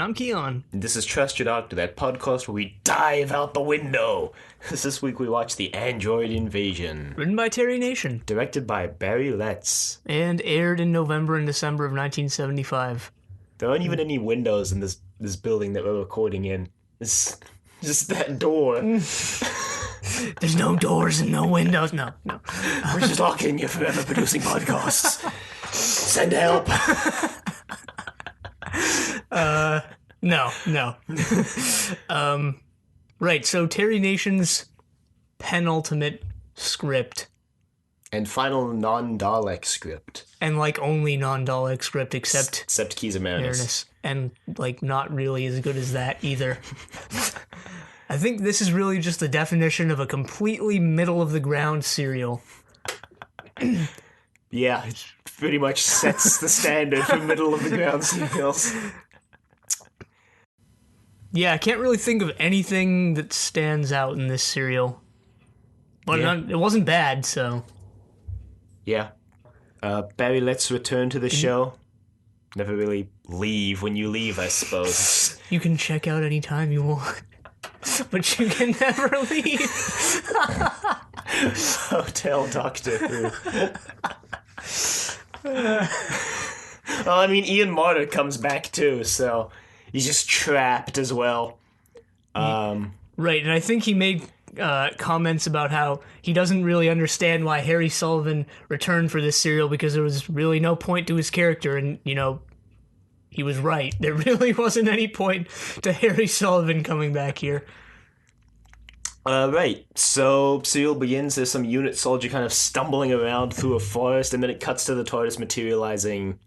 I'm Kiyan. And this is Trust Your Doctor, that podcast where we dive out the window. This week we watched The Android Invasion. Written by Terry Nation. Directed by Barry Letts. And aired in November and December of 1975. There aren't even any windows in this building that we're recording in. It's just that door. There's no doors and no windows. No. We're just locking you forever producing podcasts. Send help. No. Right, so Terry Nation's penultimate script. And final non-Dalek script. And, only non-Dalek script except Keys Marinus. And, not really as good as that either. I think this is really just the definition of a completely middle-of-the-ground serial. Yeah, it pretty much sets the standard for middle-of-the-ground serials. Yeah, I can't really think of anything that stands out in this serial. But it wasn't bad, so... Yeah. Barry Letts return to the show. Never really leave when you leave, I suppose. You can check out anytime you want. But you can never leave. Hotel Doctor Who. Well, I mean, Ian Marter comes back too, so he's just trapped as well. Right, and I think he made comments about how he doesn't really understand why Harry Sullivan returned for this serial because there was really no point to his character, and, he was right. There really wasn't any point to Harry Sullivan coming back here. Right, so serial begins, there's some unit soldier kind of stumbling around through a forest, and then it cuts to the TARDIS materializing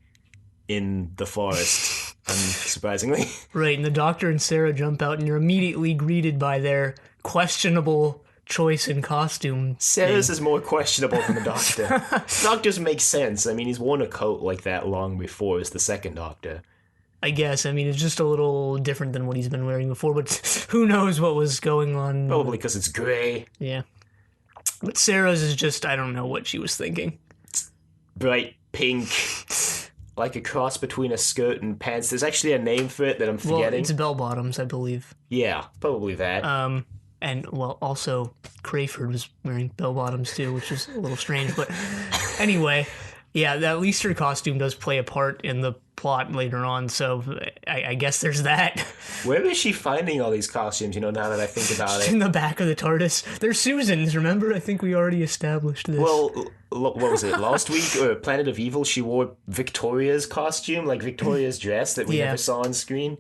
in the forest, unsurprisingly. Right, and the Doctor and Sarah jump out, and you're immediately greeted by their questionable choice in costume. Sarah's is more questionable than the Doctor. The Doctor's makes sense. I mean, he's worn a coat like that long before as the second Doctor. I guess. I mean, it's just a little different than what he's been wearing before, but who knows what was going on. Probably because it's gray. Yeah. But Sarah's is just, I don't know what she was thinking. Bright pink, like a cross between a skirt and pants. There's actually a name for it that I'm forgetting. Well, it's bell-bottoms, I believe. Yeah, probably that. And, also, Crayford was wearing bell-bottoms, too, which is a little strange. But anyway, yeah, at least her costume does play a part in the plot later on, so I guess there's that. Where is she finding all these costumes, now that I think about it? In the back of the TARDIS. They're Susan's, remember? I think we already established this. Well, what was it, last week, or Planet of Evil, she wore Victoria's costume, Victoria's dress that we never saw on screen.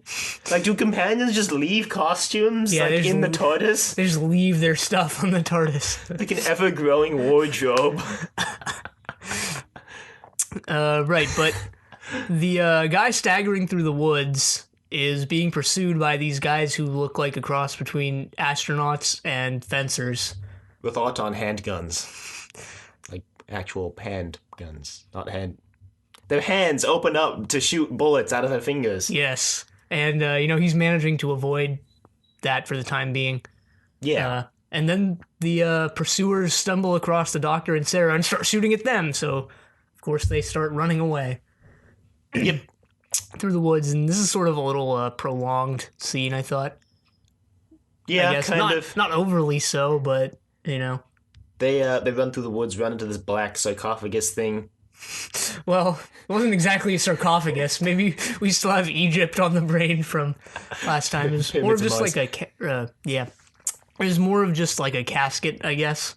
Do companions just leave costumes, in the TARDIS? They just leave their stuff on the TARDIS. Like an ever-growing wardrobe. Right, but the guy staggering through the woods is being pursued by these guys who look like a cross between astronauts and fencers. With auton handguns. Actual handguns. Not hand... Their hands open up to shoot bullets out of their fingers. Yes, and, he's managing to avoid that for the time being. Yeah. And then the pursuers stumble across the Doctor and Sarah and start shooting at them, so... Of course, they start running away. Yep. Through the woods, and this is sort of a little prolonged scene, I thought. Yeah, I guess. kind of. Not overly so, but, They run through the woods, run into this black sarcophagus thing. Well, it wasn't exactly a sarcophagus. Maybe we still have Egypt on the brain from last time. It was more of just It was more of just like a casket, I guess.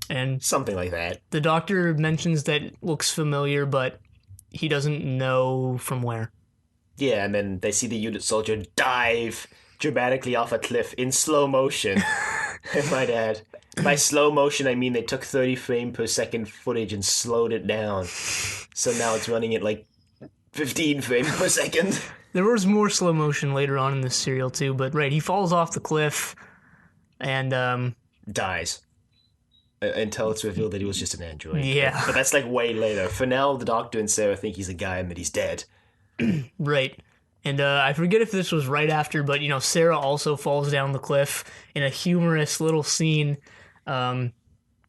And something like that. The Doctor mentions that it looks familiar, but he doesn't know from where. Yeah, and then they see the unit soldier dive dramatically off a cliff in slow motion. I might add. By slow motion, I mean they took 30 frame per second footage and slowed it down. So now it's running at 15 frames per second. There was more slow motion later on in this serial too, but right, he falls off the cliff and dies. Until it's revealed that he was just an android. Yeah. But that's way later. For now, the Doctor and Sarah think he's a guy and that he's dead. Right. And I forget if this was right after, but, Sarah also falls down the cliff in a humorous little scene where,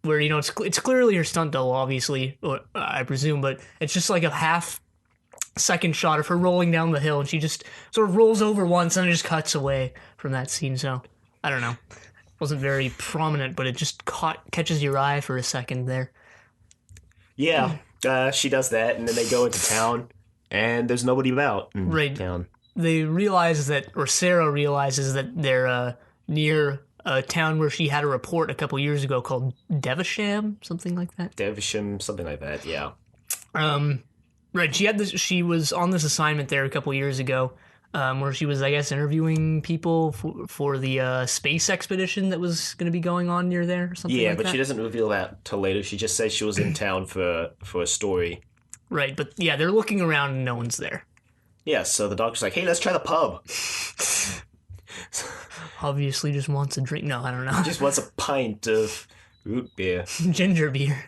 it's clearly her stunt double, obviously, or I presume, but it's just a half second shot of her rolling down the hill, and she just sort of rolls over once and it just cuts away from that scene. So I don't know, wasn't very prominent, but it just catches your eye for a second there. Yeah, she does that, and then they go into town, and there's nobody about in town. They realize that, or Sarah realizes that they're near a town where she had a report a couple years ago called Devisham, something like that. Devisham, something like that, yeah. Right, she was on this assignment there a couple years ago, where she was, I guess, interviewing people for the space expedition that was going to be going on near there, or something like that. Yeah, but she doesn't reveal that till later. She just says she was in town for a story. Right, but yeah, they're looking around and no one's there. Yeah, so the doctor's like, hey, let's try the pub. Obviously just wants a drink. No, I don't know. Just wants a pint of root beer. Ginger beer.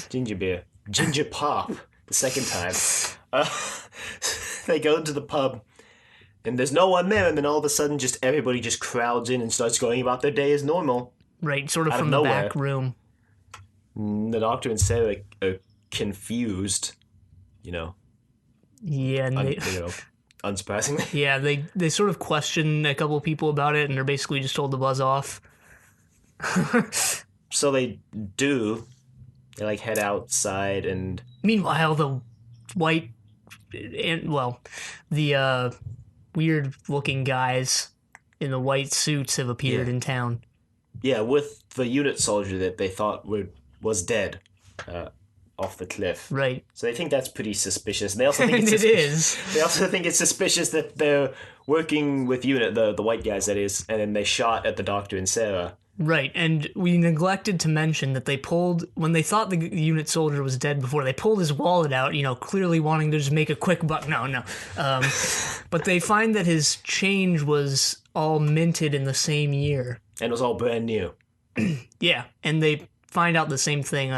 Ginger beer. Ginger pop. The second time. They go into the pub, and there's no one there, and then all of a sudden just everybody just crowds in and starts going about their day as normal. Right, sort of from the back room. The doctor and Sarah are confused, Yeah, and unsurprisingly. Yeah, they sort of question a couple of people about it, and they're basically just told to buzz off. So they do. They head outside, and meanwhile, the weird-looking guys in the white suits have appeared in town. Yeah, with the unit soldier that they thought was dead. Off the cliff. Right. So they think that's pretty suspicious. And they also think They also think it's suspicious that they're working with UNIT, the white guys, that is, and then they shot at the doctor and Sarah. Right, and we neglected to mention that when they thought the UNIT soldier was dead before, they pulled his wallet out, clearly wanting to just make a quick buck. No. But they find that his change was all minted in the same year. And it was all brand new. Yeah, and they find out the same thing,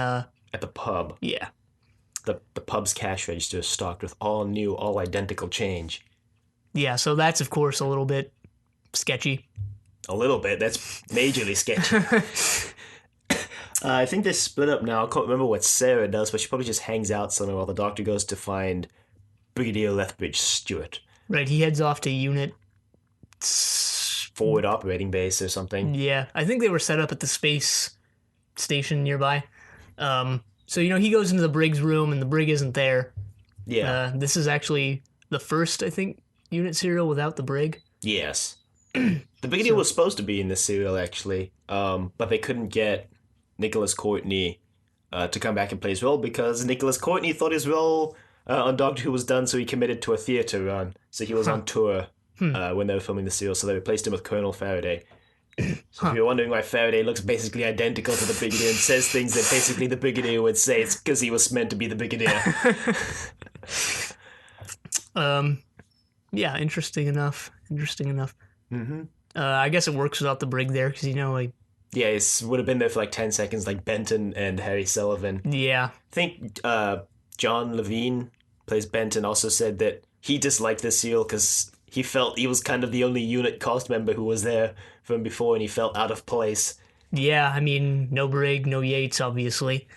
at the pub. Yeah. The pub's cash register is stocked with all new, all identical change. Yeah, so that's, of course, a little bit sketchy. A little bit. That's majorly sketchy. I think they split up now. I can't remember what Sarah does, but she probably just hangs out somewhere while the doctor goes to find Brigadier Lethbridge Stewart. Right, he heads off to unit... Forward operating base or something. Yeah, I think they were set up at the space station nearby. So, he goes into the Brig's room, and the Brig isn't there. Yeah. This is actually the first, I think, unit serial without the Brig. Yes. The Brigadier was supposed to be in this serial, actually, but they couldn't get Nicholas Courtney to come back and play his role because Nicholas Courtney thought his role on Doctor Who was done, so he committed to a theatre run. So he was on tour when they were filming the serial, so they replaced him with Colonel Faraday. So if you're wondering why Faraday looks basically identical to the Brigadier and says things that basically the Brigadier would say, it's because he was meant to be the Brigadier. Yeah, interesting enough. Mm-hmm. I guess it works without the Brig there, because, Yeah, it would have been there for 10 seconds, like Benton and Harry Sullivan. Yeah. I think John Levine plays Benton, also said that he disliked this serial because he felt he was kind of the only unit cast member who was there from before, and he felt out of place. Yeah, no Brig, no Yates, obviously.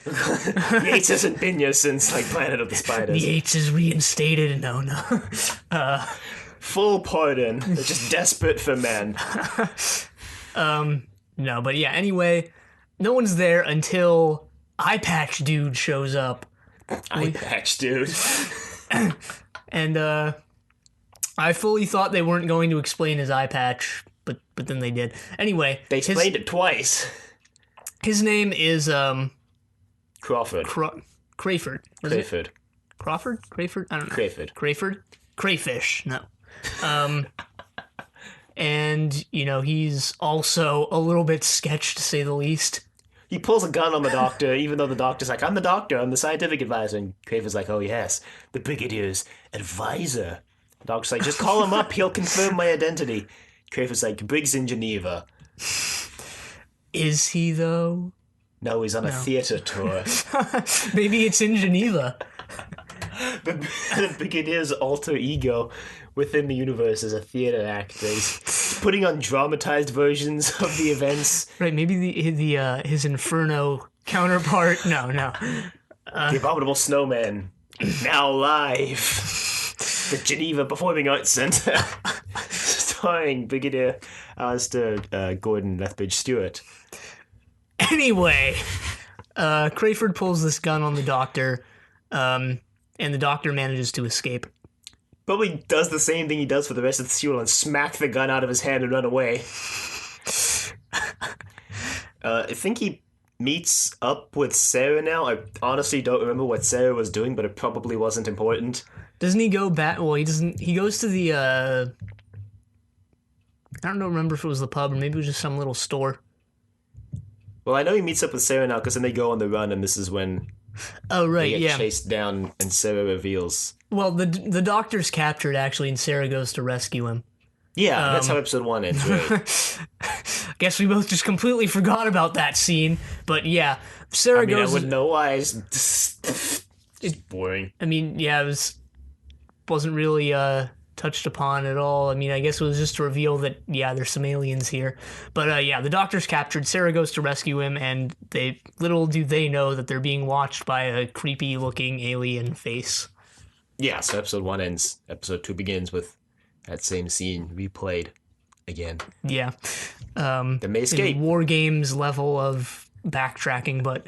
Yates hasn't been here since, Planet of the Spiders. Yates is reinstated. No. Full pardon. They're just desperate for men. No, but yeah, anyway, no one's there until Eye Patch Dude shows up. Eye Patch Dude. And, I fully thought they weren't going to explain his eye patch, but then they did. Anyway, they explained it twice. His name is Crawford. Crayford. Crayford. Crawford? Crayford? I don't know. Crayford. Crayfish. No. And he's also a little bit sketch, to say the least. He pulls a gun on the doctor, even though the doctor's like, I'm the doctor, I'm the scientific advisor. And Crayford's like, oh yes, the Brigadier's advisor. The doctor's like, just call him up, he'll confirm my identity. Crayford's like, Briggs in Geneva. Is he, though? No, he's on a theatre tour. Maybe it's in Geneva. The Brigadier's alter ego within the universe is a theatre actor. He's putting on dramatized versions of the events. Right, maybe his Inferno counterpart. No. The Abominable Snowman, now live. the Geneva Performing Arts Center, starring Brigadier Alistair Gordon Lethbridge Stewart. Anyway, Crayford pulls this gun on the doctor, and the doctor manages to escape. Probably does the same thing he does for the rest of the serial and smack the gun out of his hand and run away. I think he meets up with Sarah now. I honestly don't remember what Sarah was doing, but it probably wasn't important. Doesn't he go back? Well, he doesn't. He goes to the, I don't remember if it was the pub or maybe it was just some little store. Well, I know he meets up with Sarah now because then they go on the run, and this is when they get chased down, and Sarah reveals. Well, the doctor's captured, actually, and Sarah goes to rescue him. Yeah, that's how episode 1 ends, right? Guess we both just completely forgot about that scene, but yeah, Sarah goes... I wouldn't know why. It's boring. I mean, yeah, it wasn't really touched upon at all. I mean, I guess it was just to reveal that, yeah, there's some aliens here. But yeah, the doctor's captured, Sarah goes to rescue him, and little do they know that they're being watched by a creepy-looking alien face. Yeah, so episode 1 ends. Episode 2 begins with that same scene replayed again. Yeah. Then they escape. War Games level of backtracking, but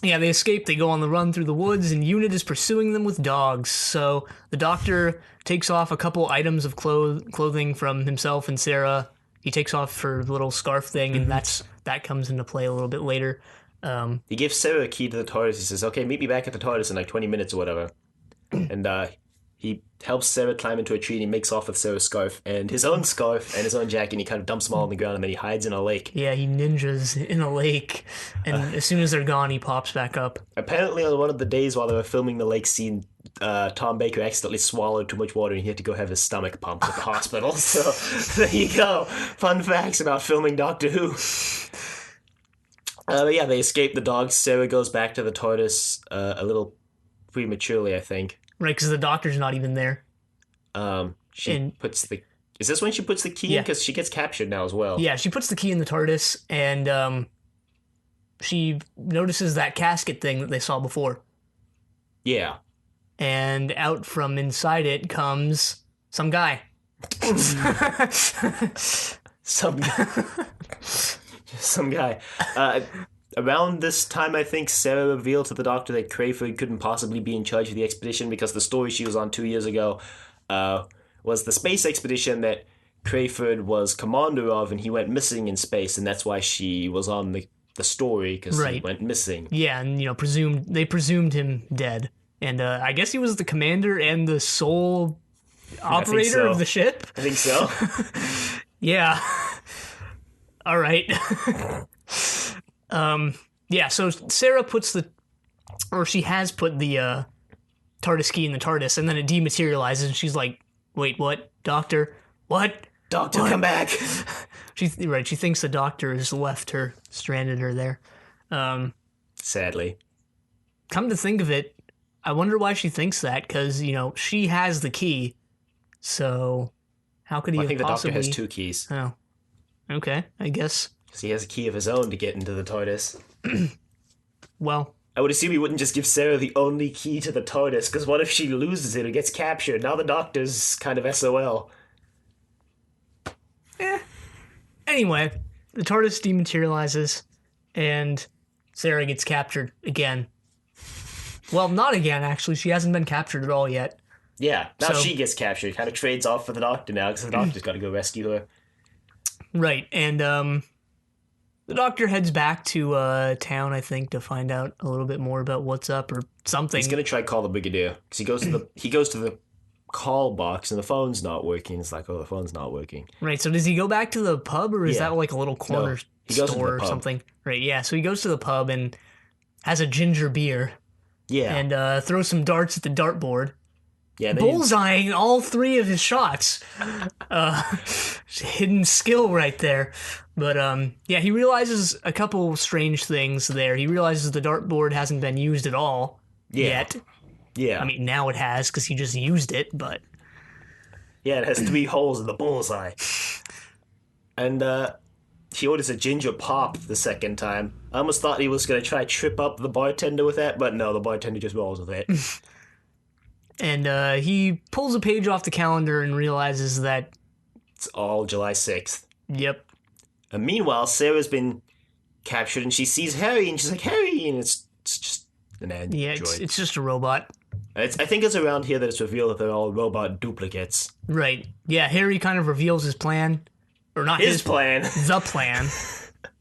yeah, they escape. They go on the run through the woods, and Unit is pursuing them with dogs. So the doctor takes off a couple items of clothing from himself and Sarah. He takes off her little scarf thing, and that comes into play a little bit later. He gives Sarah a key to the TARDIS. He says, okay, meet me back at the TARDIS in like 20 minutes or whatever. And he helps Sarah climb into a tree, and he makes off with Sarah's scarf and his own scarf and his own jacket, and he kind of dumps them all on the ground, and then he hides in a lake. Yeah, he ninjas in a lake, and as soon as they're gone, he pops back up. Apparently on one of the days while they were filming the lake scene, Tom Baker accidentally swallowed too much water, and he had to go have his stomach pumped at the hospital. So there you go. Fun facts about filming Doctor Who. But yeah, they escape the dogs. Sarah goes back to the TARDIS a little prematurely, I think. Right, because the doctor's not even there. Puts the... Is this when she puts the key in? Because she gets captured now as well. Yeah, she puts the key in the TARDIS, and she notices that casket thing that they saw before. Yeah. And out from inside it comes some guy. Some guy. Around this time, I think Sarah revealed to the doctor that Crayford couldn't possibly be in charge of the expedition because the story she was on 2 years ago was the space expedition that Crayford was commander of, and he went missing in space, and that's why she was on the story, because he went missing. Yeah, and they presumed him dead, and I guess he was the commander and the sole operator of the ship. I think so. Yeah. All right. Yeah, so Sarah she has put the TARDIS key in the TARDIS, and then it dematerializes, and she's like, wait, what? Doctor? What? Doctor, come back! She thinks the doctor has left her, stranded her there. Sadly. Come to think of it, I wonder why she thinks that, because, she has the key, so how could he I think possibly... the doctor has 2 keys. Oh. Okay, I guess. Because he has a key of his own to get into the TARDIS. Well, I would assume he wouldn't just give Sarah the only key to the TARDIS, because what if she loses it or gets captured? Now the doctor's kind of SOL. Anyway, the TARDIS dematerializes, and Sarah gets captured again. Well, not again, actually. She hasn't been captured at all yet. Yeah, now she gets captured. Kind of trades off for the doctor now, because the doctor's got to go rescue her. Right, and the doctor heads back to town, I think, to find out a little bit more about what's up or something. He's gonna try to call the Brigadier, because he goes to the call box and the phone's not working. It's like, oh, the phone's not working. Right, so does he go back to the pub, or is that like a little corner store or something? Right, yeah, so he goes to the pub and has a ginger beer. Yeah. And throws some darts at the dartboard. Yeah, bullseyeing all 3 of his shots. Hidden skill right there. But yeah, he realizes a couple strange things there. He realizes the dartboard hasn't been used at all yet. Yeah. I mean, now it has because he just used it, but... Yeah, it has 3 holes in the bullseye. And he orders a ginger pop the second time. I almost thought he was going to try to trip up the bartender with that, but no, the bartender just rolls with it. And he pulls a page off the calendar and realizes that... It's all July 6th. Yep. And meanwhile, Sarah's been captured and she sees Harry and she's like, Harry! And it's just an android. Yeah, it's just a robot. I think it's around here that it's revealed that they're all robot duplicates. Right. Yeah, Harry kind of reveals his plan. Or not his plan. The plan.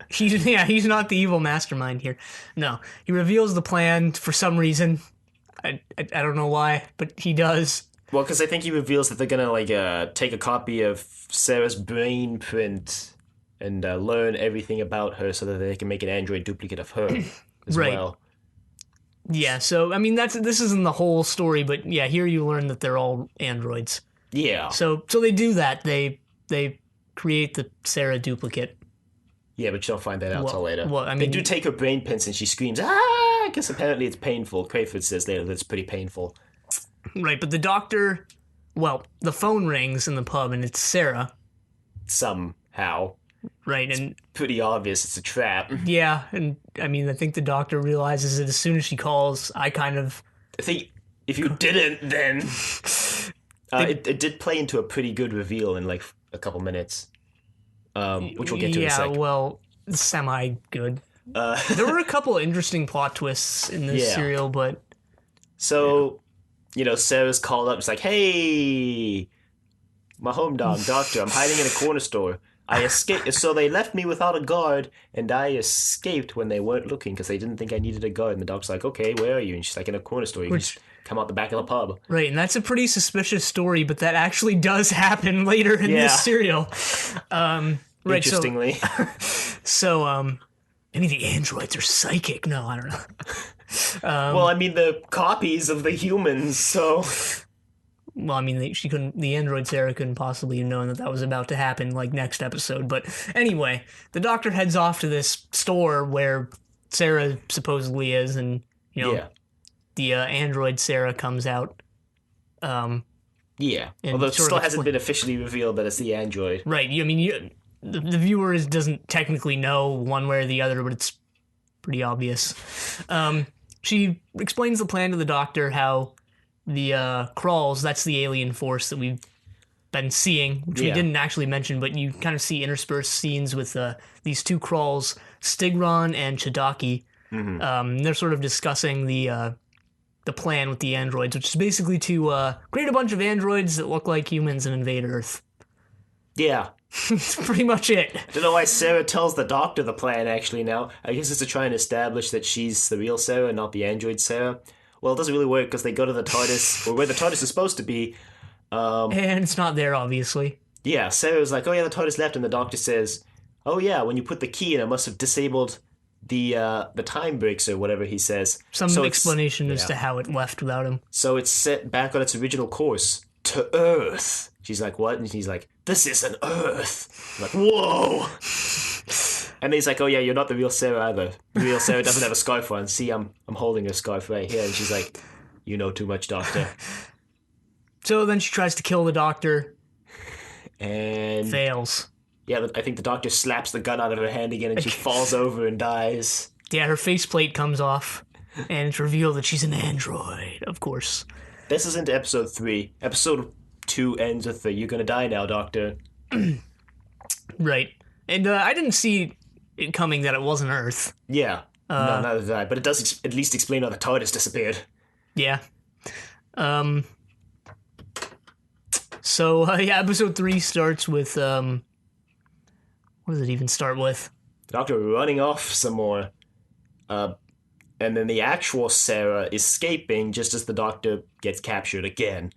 He's not the evil mastermind here. No, he reveals the plan for some reason. I don't know why, but he does. Well, because I think he reveals that they're gonna take a copy of Sarah's brain print and learn everything about her so that they can make an android duplicate of her as well. Yeah, so I mean this isn't the whole story, but yeah, here you learn that they're all androids. Yeah. So they do that. They create the Sarah duplicate. Yeah, but you don't find that out till later. Well, I mean, they do take her brain pins and she screams, ah! Because apparently it's painful. Crayford says later that it's pretty painful. Right, but the doctor... Well, the phone rings in the pub and it's Sarah. Somehow. Right, and... It's pretty obvious it's a trap. Yeah, and I mean, I think the doctor realizes it as soon as she calls. I think if you didn't, then... it did play into a pretty good reveal in like a couple minutes. Which we'll get to in a sec. Yeah, well, semi-good. There were a couple of interesting plot twists in this serial, but... So, Sarah's called up. It's like, hey, my home dog, doctor, I'm hiding in a corner store. I escaped. So they left me without a guard, and I escaped when they weren't looking because they didn't think I needed a guard. And the dog's like, okay, where are you? And she's like, in a corner store. You can just come out the back of the pub. Right, and that's a pretty suspicious story, but that actually does happen later in this serial. Right, interestingly. So, maybe the androids are psychic. No, I don't know. Well, I mean, the copies of the humans, so... Well, I mean, the android Sarah couldn't possibly have known that was about to happen, like, next episode. But anyway, the doctor heads off to this store where Sarah supposedly is, and, the android Sarah comes out. Yeah, although it still hasn't been officially revealed that it's the android. Right, the viewer doesn't technically know one way or the other, but it's pretty obvious. She explains the plan to the doctor, how the Kralls, that's the alien force that we've been seeing, which we didn't actually mention, but you kind of see interspersed scenes with these two Kralls, Stigron and Chidaki. Mm-hmm. They're sort of discussing the plan with the androids, which is basically to create a bunch of androids that look like humans and invade Earth. Yeah. That's pretty much it. I don't know why Sarah tells the doctor the plan, actually, now. I guess it's to try and establish that she's the real Sarah, not the android Sarah. Well, it doesn't really work, because they go to the TARDIS, or where the TARDIS is supposed to be. And it's not there, obviously. Yeah, Sarah's like, oh yeah, the TARDIS left, and the doctor says, oh yeah, when you put the key in, it must have disabled the time breaks, or whatever he says. Some explanation as to how it left without him. So it's set back on its original course, to Earth. She's like, what? And he's like, this isn't Earth. I'm like, whoa! And he's like, oh yeah, you're not the real Sarah either. The real Sarah doesn't have a scarf on. See, I'm holding her scarf right here. And she's like, you know too much, doctor. So then she tries to kill the doctor. And... fails. Yeah, I think the doctor slaps the gun out of her hand again and she falls over and dies. Yeah, her faceplate comes off. And it's revealed that she's an android, of course. This is into episode 3. Episode 2 ends with the, you're gonna die now, doctor. Right. And I didn't see it coming that it wasn't Earth. Yeah. No, neither did I. But it does at least explain how the TARDIS disappeared. Yeah. So, episode 3 starts with, what does it even start with? The doctor running off some more. And then the actual Sarah escaping just as the doctor gets captured again.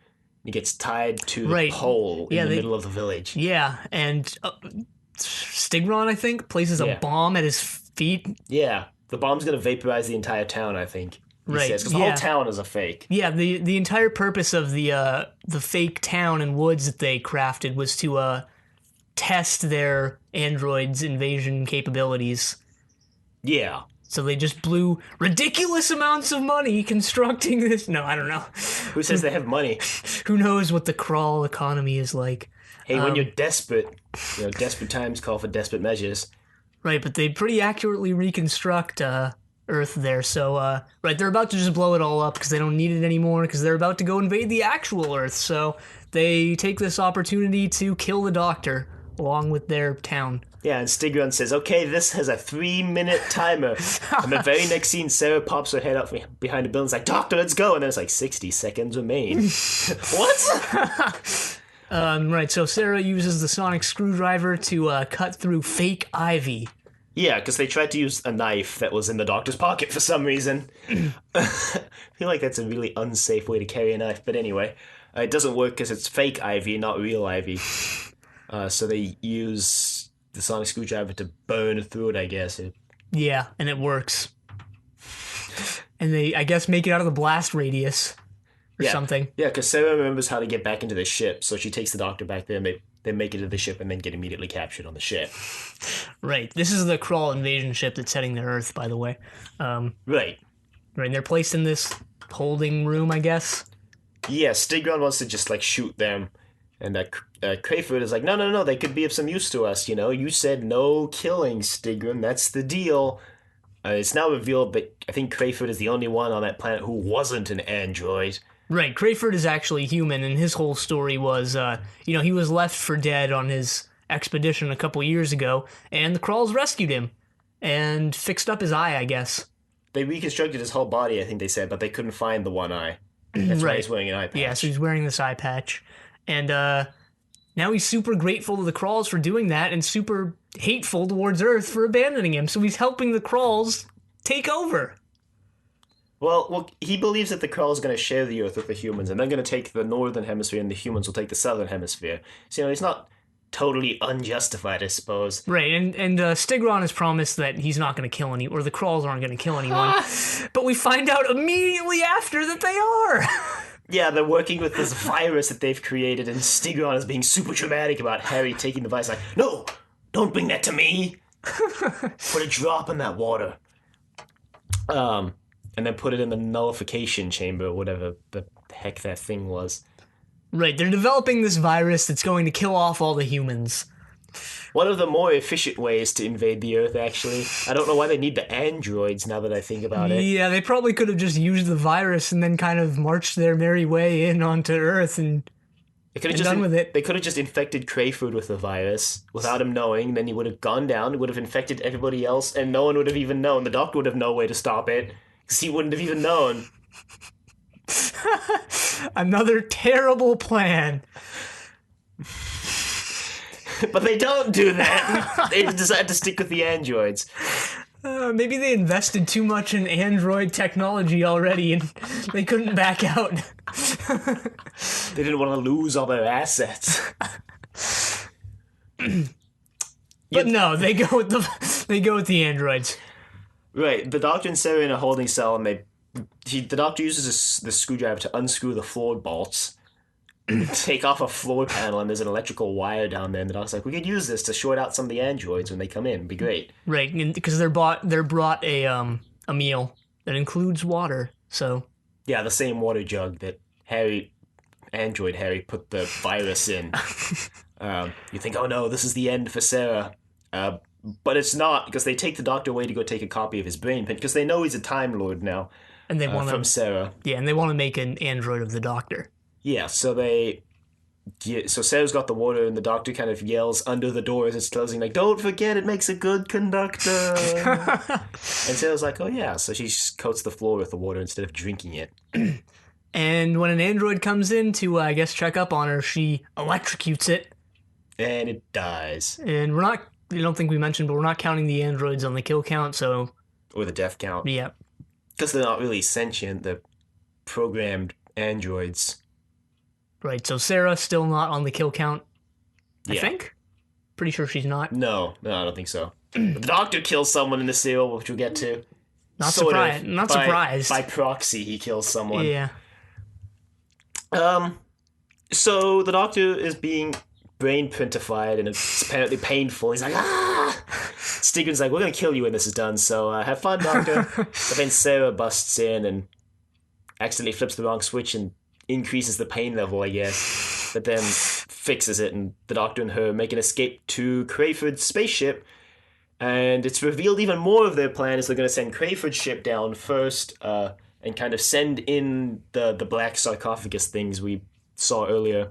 He gets tied to the pole in the middle of the village. Yeah, and Stigron, I think, places a bomb at his feet. Yeah, the bomb's going to vaporize the entire town, I think. Right, because the whole town is a fake. Yeah, the entire purpose of the fake town and woods that they crafted was to test their androids' invasion capabilities. Yeah. So they just blew ridiculous amounts of money constructing this. No, I don't know. Who says they have money? Who knows what the Krall economy is like? Hey, when you're desperate, desperate times call for desperate measures. Right, but they pretty accurately reconstruct Earth there. So, right, they're about to just blow it all up because they don't need it anymore because they're about to go invade the actual Earth. So they take this opportunity to kill the Doctor along with their town. Yeah, and Stigron says, okay, this has a 3-minute timer. And the very next scene, Sarah pops her head up behind the building. It's like, Doctor, let's go. And then it's like, 60 seconds remain. What? Right, so Sarah uses the sonic screwdriver to cut through fake ivy. Yeah, because they tried to use a knife that was in the Doctor's pocket for some reason. I feel like that's a really unsafe way to carry a knife. But anyway, it doesn't work because it's fake ivy, not real ivy. So they use the sonic screwdriver to burn through it, I guess. Yeah, and it works. And they, I guess, make it out of the blast radius or something. Yeah, because Sarah remembers how to get back into the ship, so she takes the Doctor back there, and they make it to the ship and then get immediately captured on the ship. Right. This is the Krall invasion ship that's heading to Earth, by the way. Right. Right, and they're placed in this holding room, I guess. Yeah, Stigron wants to just, shoot them. And Crayford is like, no, they could be of some use to us, you know? You said no killing, Stigron, that's the deal. It's now revealed that I think Crayford is the only one on that planet who wasn't an android. Right, Crayford is actually human, and his whole story was, he was left for dead on his expedition a couple years ago, and the Kralls rescued him, and fixed up his eye, I guess. They reconstructed his whole body, I think they said, but they couldn't find the one eye. That's why he's wearing an eye patch. Yeah, so he's wearing this eye patch. And now he's super grateful to the Kralls for doing that and super hateful towards Earth for abandoning him. So he's helping the Kralls take over. Well, he believes that the Kralls are going to share the Earth with the humans, and they're going to take the northern hemisphere, and the humans will take the southern hemisphere. So, he's not totally unjustified, I suppose. Right, and Stigron has promised that he's not going to kill any, or the Kralls aren't going to kill anyone. But we find out immediately after that they are. Yeah, they're working with this virus that they've created, and Stigron is being super dramatic about Harry taking the virus. Like, no, don't bring that to me. Put a drop in that water. And then put it in the nullification chamber, whatever the heck that thing was. Right, they're developing this virus that's going to kill off all the humans. One of the more efficient ways to invade the Earth, actually. I don't know why they need the androids, now that I think about it. Yeah, they probably could have just used the virus and then kind of marched their merry way in onto Earth and done with it. They could have just infected Crayford with the virus without him knowing, then he would have gone down, would have infected everybody else, and no one would have even known. The Doctor would have no way to stop it, because he wouldn't have even known. Another terrible plan. But they don't do that. They decide to stick with the androids. Maybe they invested too much in android technology already and they couldn't back out. They didn't want to lose all their assets. But no, they go with the androids. Right, the Doctor and Sarah are in a holding cell, and the Doctor uses the screwdriver to unscrew the floor bolts, take off a floor panel, and there's an electrical wire down there. And the Doctor's like, we could use this to short out some of the androids when they come in. It'd be great. Right, because they're brought a meal that includes water. So yeah, the same water jug that Android Harry put the virus in. You think, oh no, this is the end for Sarah. But it's not, because they take the Doctor away to go take a copy of his brain pin, because they know he's a Time Lord now. And they want from Sarah. Yeah, and they want to make an android of the Doctor. Yeah, so Sarah's got the water, and the Doctor kind of yells under the door as it's closing, like, don't forget, it makes a good conductor. And Sarah's like, oh yeah, so she coats the floor with the water instead of drinking it. And when an android comes in to, I guess, check up on her, she electrocutes it. And it dies. And I don't think we mentioned, but we're not counting the androids on the kill count, so... Or the death count. Yeah. Because they're not really sentient, they're programmed androids. Right, so Sarah's still not on the kill count, I think? Pretty sure she's not. No, I don't think so. The Doctor kills someone in the serial, which we'll get to. Not surprised. By proxy, he kills someone. Yeah. So the Doctor is being brain printified, and it's apparently painful. He's like, ah! Stigron's like, we're going to kill you when this is done, so have fun, Doctor. But then Sarah busts in and accidentally flips the wrong switch and increases the pain level, I guess. But then fixes it, and the Doctor and her make an escape to Crayford's spaceship. And it's revealed even more of their plan is they're going to send Crayford's ship down first and kind of send in the black sarcophagus things we saw earlier,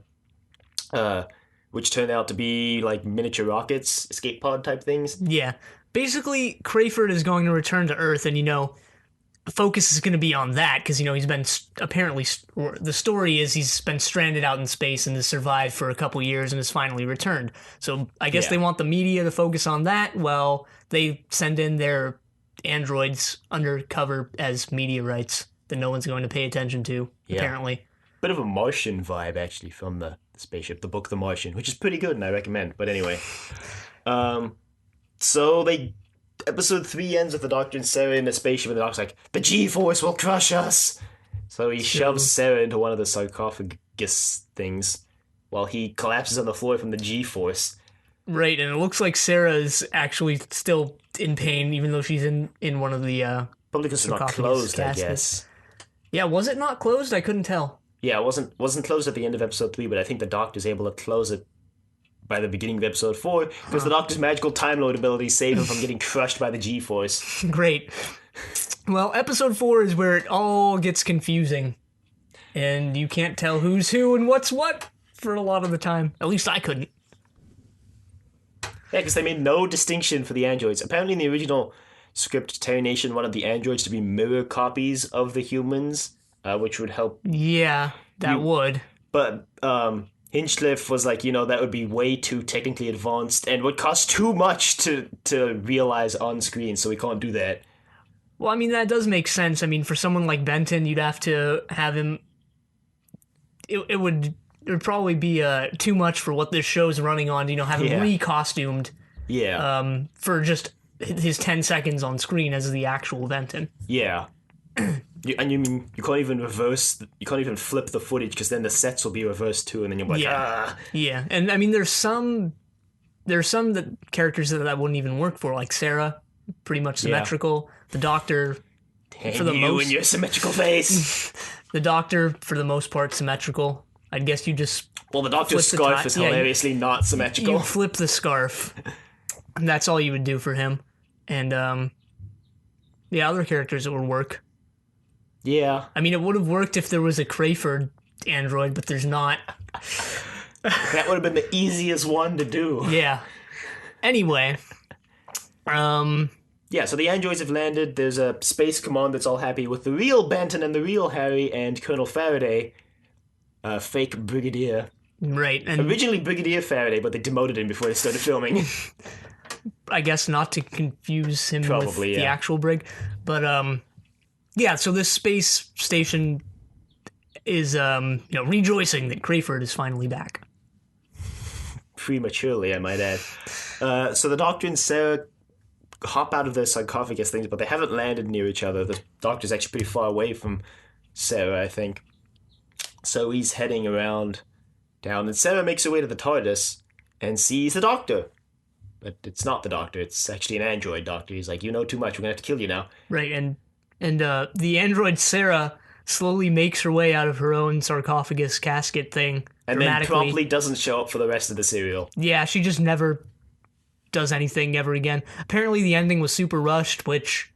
which turned out to be like miniature rockets, escape pod type things. Yeah. Basically, Crayford is going to return to Earth, and, the focus is going to be on that, because, he's been, apparently, the story is he's been stranded out in space and has survived for a couple years and has finally returned. So I guess they want the media to focus on that while they send in their androids undercover as media rights that no one's going to pay attention to, apparently. Bit of a Martian vibe, actually, from the spaceship, the book The Martian, which is pretty good and I recommend. But anyway. So episode 3 ends with the Doctor and Sarah in the spaceship, and the Doctor's like, the G-Force will crush us! So he shoves Sarah into one of the sarcophagus things while he collapses on the floor from the G-Force. Right, and it looks like Sarah is actually still in pain, even though she's in one of the probably because it's not closed, caskets. I guess. Yeah, was it not closed? I couldn't tell. Yeah, it wasn't closed at the end of episode 3, but I think the Doctor's able to close it by the beginning of episode 4, because the Doctor's magical Time Lord abilities save him from getting crushed by the G-Force. Great. Well, episode 4 is where it all gets confusing, and you can't tell who's who and what's what for a lot of the time. At least I couldn't. Yeah, because they made no distinction for the androids. Apparently in the original script, Terry Nation wanted the androids to be mirror copies of the humans, which would help. Yeah, that would. But, Hinchcliffe was like, that would be way too technically advanced and would cost too much to realize on screen, so we can't do that. Well, I mean, that does make sense. I mean, for someone like Benton, you'd have to have him... It would probably be too much for what this show's running on, have him re-costumed for just his 10 seconds on screen as the actual Benton. Yeah. You can't even flip the footage, because then the sets will be reversed too, and then you're like, Yeah, and I mean, there's some that characters that wouldn't even work for, like Sarah, pretty much symmetrical. The Doctor, for the most, in your symmetrical face. The Doctor, for the most part, symmetrical. I guess you just the Doctor's scarf is hilariously not symmetrical. You flip the scarf, and that's all you would do for him. And other characters that would work. Yeah. I mean, it would have worked if there was a Crayford android, but there's not. That would have been the easiest one to do. Yeah. Anyway. Yeah, so the androids have landed. There's a space command that's all happy with the real Benton and the real Harry and Colonel Faraday, fake Brigadier. Right. And originally Brigadier Faraday, but they demoted him before they started filming. I guess not to confuse him with the actual Brig. But, yeah, so this space station is, rejoicing that Crayford is finally back. Prematurely, I might add. So the Doctor and Sarah hop out of their sarcophagus things, but they haven't landed near each other. The Doctor's actually pretty far away from Sarah, I think. So he's heading around down, and Sarah makes her way to the TARDIS and sees the Doctor. But it's not the Doctor, it's actually an android Doctor. He's like, you know too much, we're gonna have to kill you now. Right, and the android Sarah slowly makes her way out of her own sarcophagus casket thing. And then promptly doesn't show up for the rest of the serial. Yeah, she just never does anything ever again. Apparently the ending was super rushed, which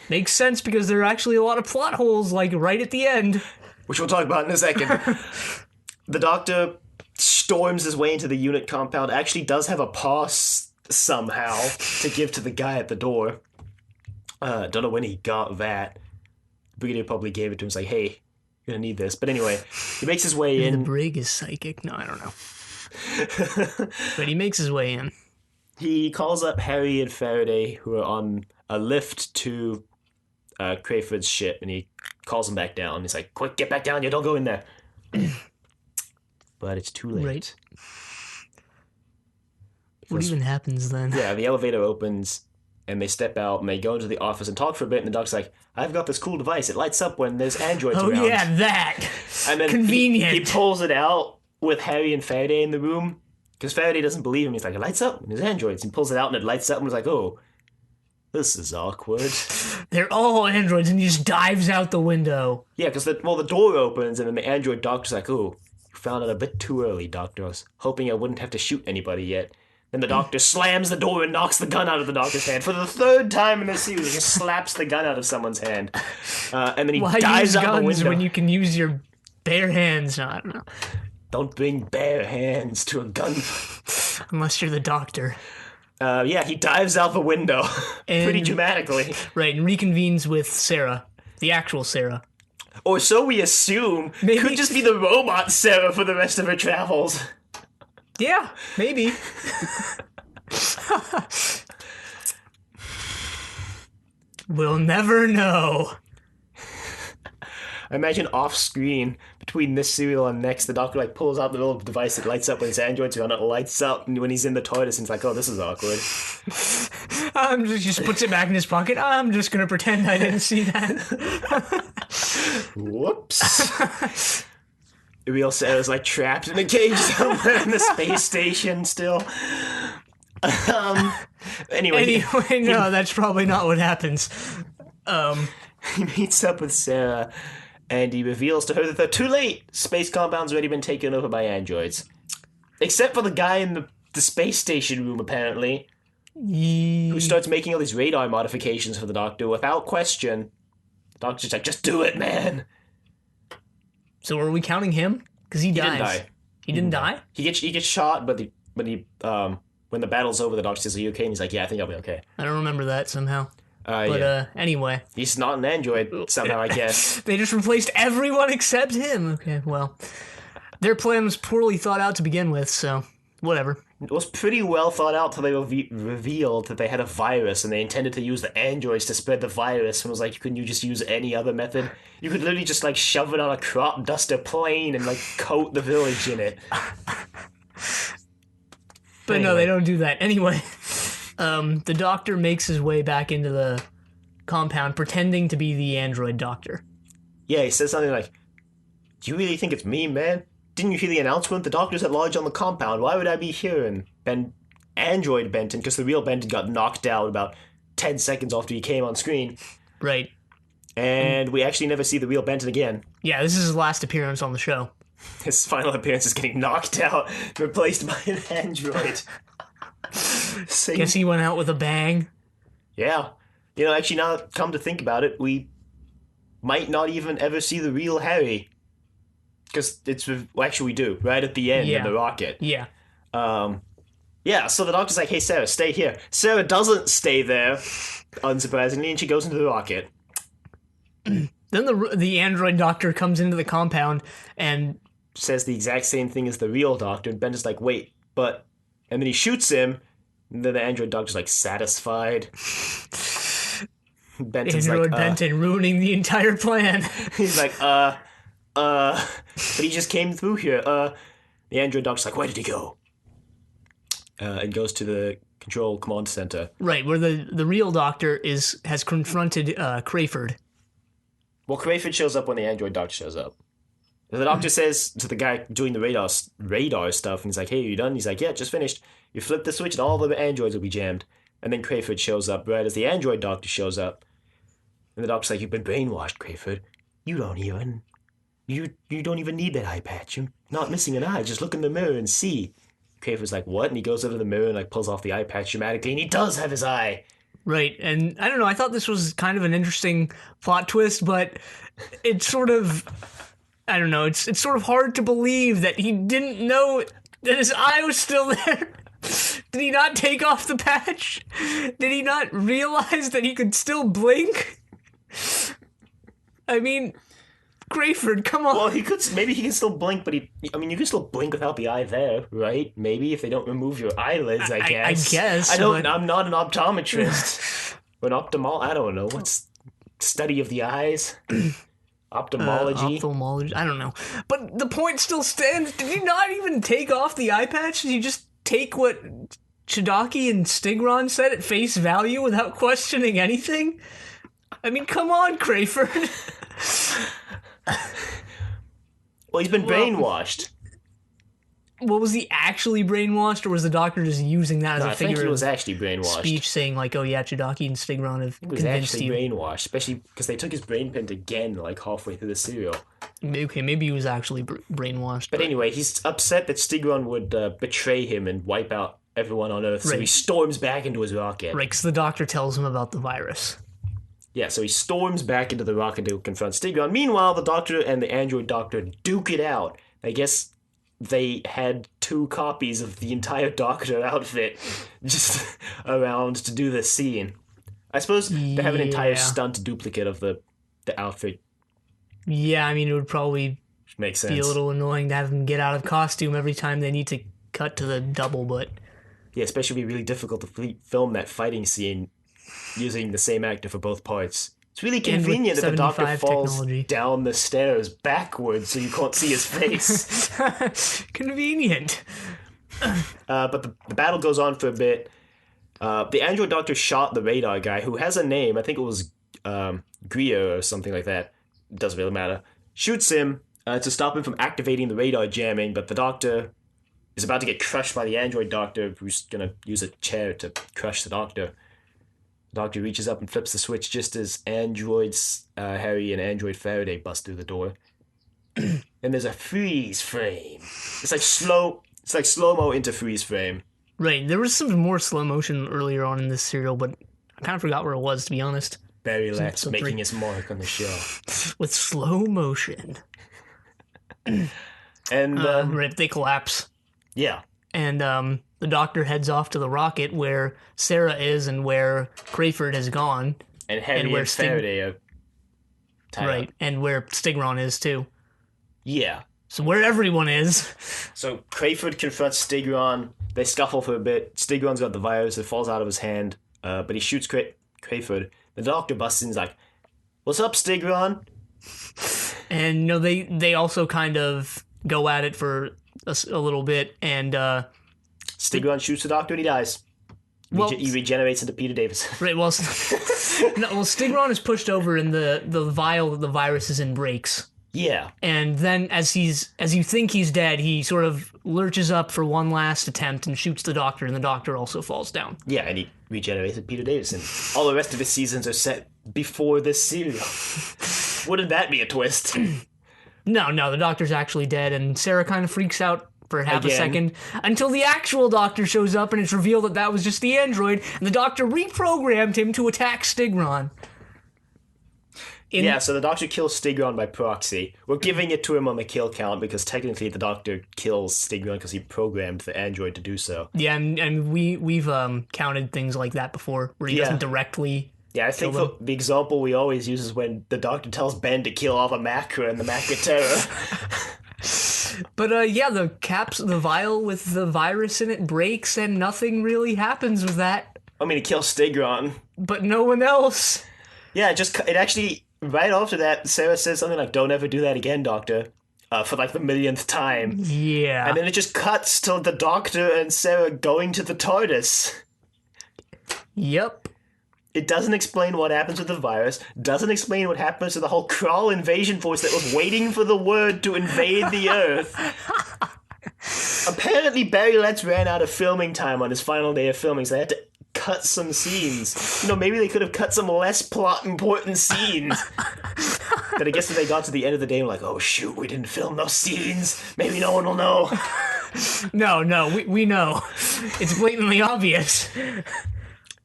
makes sense because there are actually a lot of plot holes, like, right at the end. Which we'll talk about in a second. The Doctor storms his way into the unit compound, actually does have a pass somehow to give to the guy at the door. Don't know when he got that. Brigadier probably gave it to him. He's like, hey, you're gonna need this. But anyway, he makes his way in. The Brig is psychic? No, I don't know. But he makes his way in. He calls up Harry and Faraday, who are on a lift to Crayford's ship, and he calls them back down. He's like, quick, get back down. You don't go in there. But it's too late. Right. What even happens then? Yeah, the elevator opens, and they step out, and they go into the office and talk for a bit, and the Doc's like, I've got this cool device. It lights up when there's androids around. Oh, yeah, that. And then convenient. He pulls it out with Harry and Faraday in the room, because Faraday doesn't believe him. He's like, it lights up when there's androids. He pulls it out, and it lights up, and was like, oh, this is awkward. They're all androids, and he just dives out the window. Yeah, because the door opens, and then the android Doctor's like, oh, you found it a bit too early, Doctor. I was hoping I wouldn't have to shoot anybody yet. And the doctor slams the door and knocks the gun out of the doctor's hand. For the third time in the series, he just slaps the gun out of someone's hand. And then he dives out the window. When you can use your bare hands? No, I don't know. Don't bring bare hands to a gun. Unless you're the doctor. He dives out the window. Pretty dramatically. Right, and reconvenes with Sarah. The actual Sarah. Or so we assume. Maybe. Could just be the robot Sarah for the rest of her travels. Yeah, maybe. We'll never know. I imagine off screen between this serial and next, the doctor pulls out the little device that lights up when his androids are on. It lights up when he's in the TARDIS, and he's like, "Oh, this is awkward." Just puts it back in his pocket. I'm just gonna pretend I didn't see that. Whoops. Real Sarah's trapped in a cage somewhere in the space station still. Anyway, no, that's probably not what happens. He meets up with Sarah, and he reveals to her that they're too late. Space compound's already been taken over by androids. Except for the guy in the space station room, apparently, who starts making all these radar modifications for the doctor without question. The doctor's like, just do it, man. So are we counting him? Because he dies. Didn't die. He didn't die? He gets shot, but when the battle's over, the doctor says, "Are you okay?" And he's like, "Yeah, I think I'll be okay." I don't remember that somehow. Anyway. He's not an android, somehow, I guess. They just replaced everyone except him. Okay, well. Their plan was poorly thought out to begin with, so whatever. It was pretty well thought out till they revealed that they had a virus and they intended to use the androids to spread the virus. And was like, couldn't you just use any other method? You could literally just shove it on a crop duster plane and coat the village in it. But anyway. No, they don't do that. Anyway, the doctor makes his way back into the compound pretending to be the android doctor. Yeah, he says something like, "Do you really think it's me, man? Didn't you hear the announcement? The doctor's at large on the compound. Why would I be here?" And android Benton, because the real Benton got knocked out about 10 seconds after he came on screen. Right. And we actually never see the real Benton again. Yeah, this is his last appearance on the show. His final appearance is getting knocked out, replaced by an android. Guess he went out with a bang. Yeah. Actually, now come to think about it, we might not even ever see the real Harry. Because actually we do, right at the end in the rocket. Yeah. So the doctor's like, "Hey, Sarah, stay here." Sarah doesn't stay there, unsurprisingly, and she goes into the rocket. Then the android doctor comes into the compound and says the exact same thing as the real doctor, and Benton's like, "Wait, but..." And then he shoots him, and then the android doctor's satisfied. Benton's android Benton ruining the entire plan. He's like, but he just came through here. The android doctor's like, "Where did he go?" And goes to the control command center. Right, where the real doctor has confronted Crayford. Well, Crayford shows up when the android doctor shows up. The doctor says to the guy doing the radar stuff, and he's like, "Hey, are you done?" He's like, "Yeah, just finished. You flip the switch and all the androids will be jammed." And then Crayford shows up right as the android doctor shows up. And the doctor's like, "You've been brainwashed, Crayford. You don't even need that eye patch. You're not missing an eye. Just look in the mirror and see." Crayford's like, "What?" And he goes over to the mirror and pulls off the eye patch dramatically, and he does have his eye. Right, and I don't know, I thought this was kind of an interesting plot twist, but it's sort of... I don't know, it's sort of hard to believe that he didn't know that his eye was still there. Did he not take off the patch? Did he not realize that he could still blink? I mean, Crayford, come on. Well, maybe he can still blink, but you can still blink without the eye there, right? Maybe if they don't remove your eyelids, I guess. I guess. I'm not an optometrist. Or an I don't know. What's study of the eyes? Ophthalmology. I don't know. But the point still stands. Did he not even take off the eye patch? Did he just take what Chidaki and Stigron said at face value without questioning anything? I mean, come on, Crayford. Well, he's been brainwashed. Well, was he actually brainwashed, or was the doctor just using that as a figure I think he was actually brainwashed. Speech saying, oh yeah, Chidaki and Stigron have convinced you? He was actually brainwashed, especially because they took his brain pin again, halfway through the serial. Okay, maybe he was actually brainwashed. But anyway, he's upset that Stigron would betray him and wipe out everyone on Earth, so he storms back into his rocket. Right, because the Doctor tells him about the virus. Yeah, so he storms back into the rocket to confront Stigron. Meanwhile, the Doctor and the android doctor duke it out. I guess they had 2 copies of the entire Doctor outfit just around to do this scene. I suppose they have an entire stunt duplicate of the outfit. Yeah, I mean, it would probably makes sense. Be a little annoying to have them get out of costume every time they need to cut to the double, but... Yeah, especially it'd be really difficult to film that fighting scene using the same actor for both parts. It's really convenient that the Doctor falls down the stairs backwards so you can't see his face. Convenient. But the battle goes on for a bit. The android doctor shot the radar guy, who has a name. I think it was Grier or something like that. It doesn't really matter. Shoots him to stop him from activating the radar jamming, but the Doctor is about to get crushed by the android doctor, who's going to use a chair to crush the Doctor. The Doctor reaches up and flips the switch just as androids Harry and android Faraday bust through the door. And there's a freeze frame. It's like slow-mo into freeze frame. Right, there was some more slow motion earlier on in this serial, but I kind of forgot where it was, to be honest. Barry Letts making his mark on the show. With slow motion. And right, they collapse. Yeah. And the Doctor heads off to the rocket where Sarah is and where Crayford has gone. And Harry and Faraday are tied right, up. And where Stigron is too. Yeah. So where everyone is. So Crayford confronts Stigron. They scuffle for a bit. Stigron's got the virus. It falls out of his hand. But he shoots Crayford. The Doctor busts in and is like, "What's up, Stigron?" And they also kind of go at it for a little bit, and Stigron shoots the Doctor and he dies. He regenerates into Peter Davison. Right. Well, Stigron is pushed over, and the vial that the virus is in breaks. Yeah. And then, as you think he's dead, he sort of lurches up for one last attempt and shoots the Doctor, and the Doctor also falls down. Yeah, and he regenerated Peter Davison. All the rest of his seasons are set before this serial. Wouldn't that be a twist? No, the Doctor's actually dead, and Sarah kind of freaks out for half a second until the actual Doctor shows up, and it's revealed that was just the android, and the Doctor reprogrammed him to attack Stigron. So the Doctor kills Stigron by proxy. We're giving it to him on the kill count because technically the Doctor kills Stigron because he programmed the android to do so. Yeah, and we've counted things like that before, where he doesn't directly. Yeah, I think the example we always use is when the Doctor tells Ben to kill all the Macra and the Macra Terror. But the vial with the virus in it breaks, and nothing really happens with that. I mean, it kills Stigron, but no one else. Yeah, it actually. Right after that, Sarah says something like, "Don't ever do that again, Doctor," for like the millionth time. Yeah. And then it just cuts to the Doctor and Sarah going to the TARDIS. Yep. It doesn't explain what happens with the virus, doesn't explain what happens to the whole Krall invasion force that was waiting for the word to invade the Earth. Apparently, Barry Letts ran out of filming time on his final day of filming, so they had to cut some scenes. Maybe they could have cut some less plot important scenes. But I guess if they got to the end of the day and were like, "Oh shoot, we didn't film those scenes. Maybe no one will know." No, we know. It's blatantly obvious.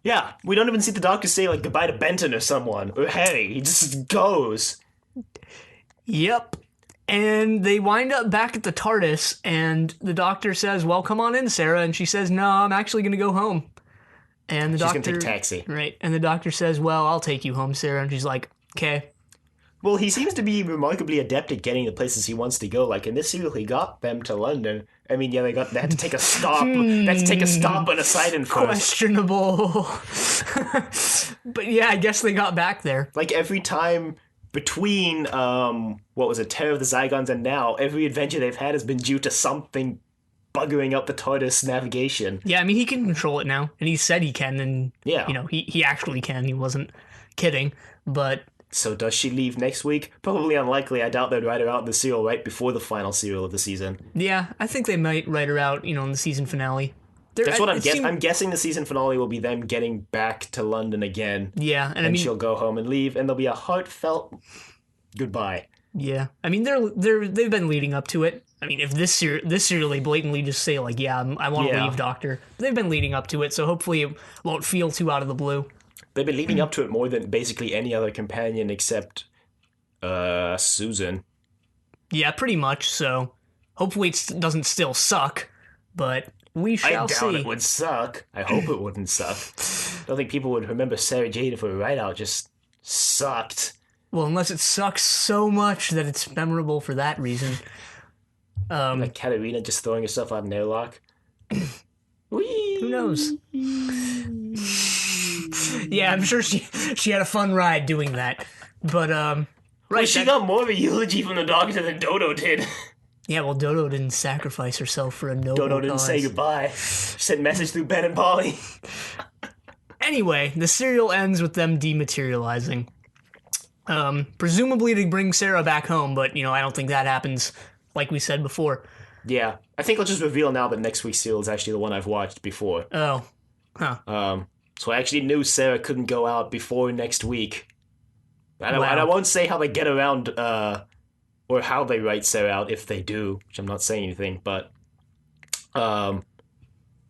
Yeah, we don't even see the Doctor say like goodbye to Benton or someone or Harry. He just goes. Yep. And they wind up back at the TARDIS, and the Doctor says, "Well, come on in, Sarah." And she says, "No, I'm actually going to go home." And the Doctor... She's going to take taxi. Right. And the Doctor says, "Well, I'll take you home, Sarah." And she's like, "Okay." Well, he seems to be remarkably adept at getting the places he wants to go. Like, in this serial, he got them to London. I mean, yeah, they had to take a stop. They had to take a stop on a Poseidon first. Questionable. But yeah, I guess they got back there. Like, every time between, Terror of the Zygons and now, every adventure they've had has been due to something buggering up the TARDIS navigation. Yeah, I mean, he can control it now, and he said he can, and, he actually can. He wasn't kidding, but... So does she leave next week? Probably unlikely. I doubt they'd write her out in the serial right before the final serial of the season. Yeah, I think they might write her out, in the season finale. That's what I'm guessing. I'm guessing the season finale will be them getting back to London again. Yeah, and she'll go home and leave, and there'll be a heartfelt goodbye. Yeah, I mean they've been leading up to it. I mean, if this serial they blatantly just say like, yeah, I want to leave, Doctor. They've been leading up to it, so hopefully it won't feel too out of the blue. They've been leading up to it more than basically any other companion except Susan. Yeah, pretty much. So hopefully it doesn't still suck, but we shall see. I doubt it would suck. I hope it wouldn't suck. I don't think people would remember Sarah Jane if her write out just sucked. Well, unless it sucks so much that it's memorable for that reason. Like Katarina just throwing herself out an airlock. Who knows? Yeah, I'm sure she had a fun ride doing that. But, right. Well, she got more of a eulogy from the Doctor than Dodo did. Yeah, well, Dodo didn't sacrifice herself for a noble Dodo didn't say goodbye. She sent message through Ben and Polly. Anyway, the serial ends with them dematerializing. Presumably to bring Sarah back home, but, I don't think that happens, like we said before. Yeah, I think I'll just reveal now that next week's serial is actually the one I've watched before. Oh, huh. So I actually knew Sarah couldn't go out before next week. And I won't say how they get around, or how they write Sarah out if they do, which I'm not saying anything, but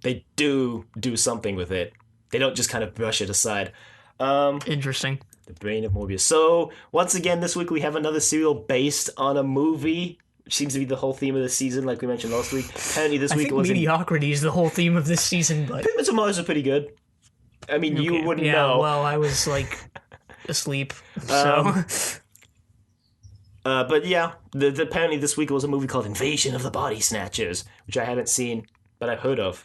they do something with it. They don't just kind of brush it aside. Interesting. The Brain of Morbius. So, once again, this week we have another serial based on a movie, which seems to be the whole theme of the season, like we mentioned last week. Apparently this week it was... mediocrity is the whole theme of this season, but... Pigments of Mars are pretty good. I mean, you wouldn't know. Yeah, well, I was, asleep, so... but yeah, apparently this week it was a movie called Invasion of the Body Snatchers, which I haven't seen, but I've heard of.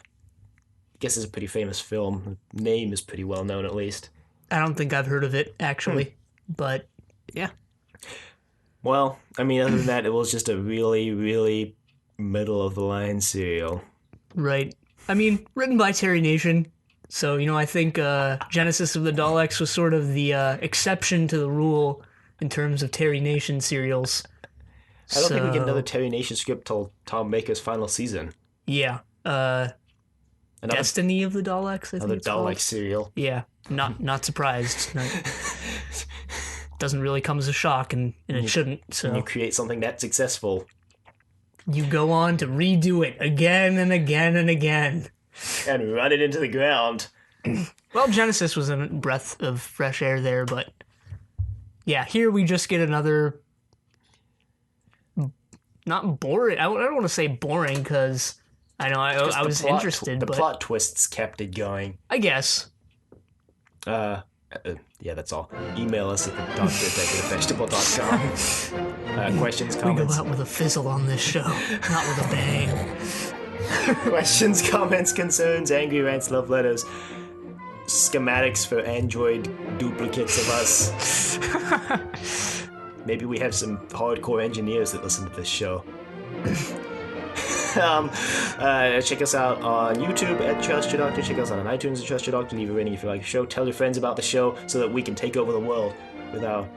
I guess it's a pretty famous film. The name is pretty well known, at least. I don't think I've heard of it, actually, but yeah. Well, I mean, other than that, it was just a really, really middle-of-the-line serial. Right. I mean, written by Terry Nation, so, I think Genesis of the Daleks was sort of the exception to the rule in terms of Terry Nation serials. I don't think we get another Terry Nation script till Tom Baker's final season. Yeah. Destiny of the Daleks, I think another it's Dalek called. serial. Yeah, not surprised. Doesn't really come as a shock, and it shouldn't. So when you create something that successful, you go on to redo it again and again and again. And run it into the ground. Well, Genesis was a breath of fresh air there, but yeah, here we just get another... Not boring. I don't want to say boring, because... I know, I was interested, but... The plot twists kept it going. I guess. Yeah, that's all. Email us at thedoctor@decorative.com. Questions, comments? We go out with a fizzle on this show, not with a bang. Questions, comments, concerns, angry rants, love letters, schematics for Android duplicates of us. Maybe we have some hardcore engineers that listen to this show. Check us out on YouTube at Trust Your Doctor. Check us out on iTunes at Trust Your Doctor. Leave a rating if you like the show. Tell your friends about the show so that we can take over the world with our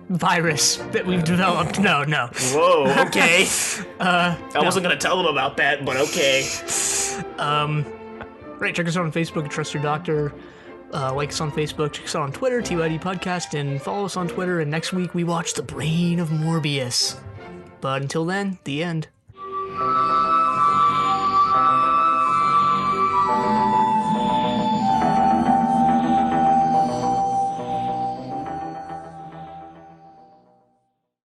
virus that we've developed. No. Whoa, okay. I wasn't going to tell them about that, but okay. Right, check us out on Facebook at Trust Your Doctor. Like us on Facebook, check us out on Twitter, TYD Podcast, and follow us on Twitter. And next week we watch The Brain of Morbius. But until then, the end.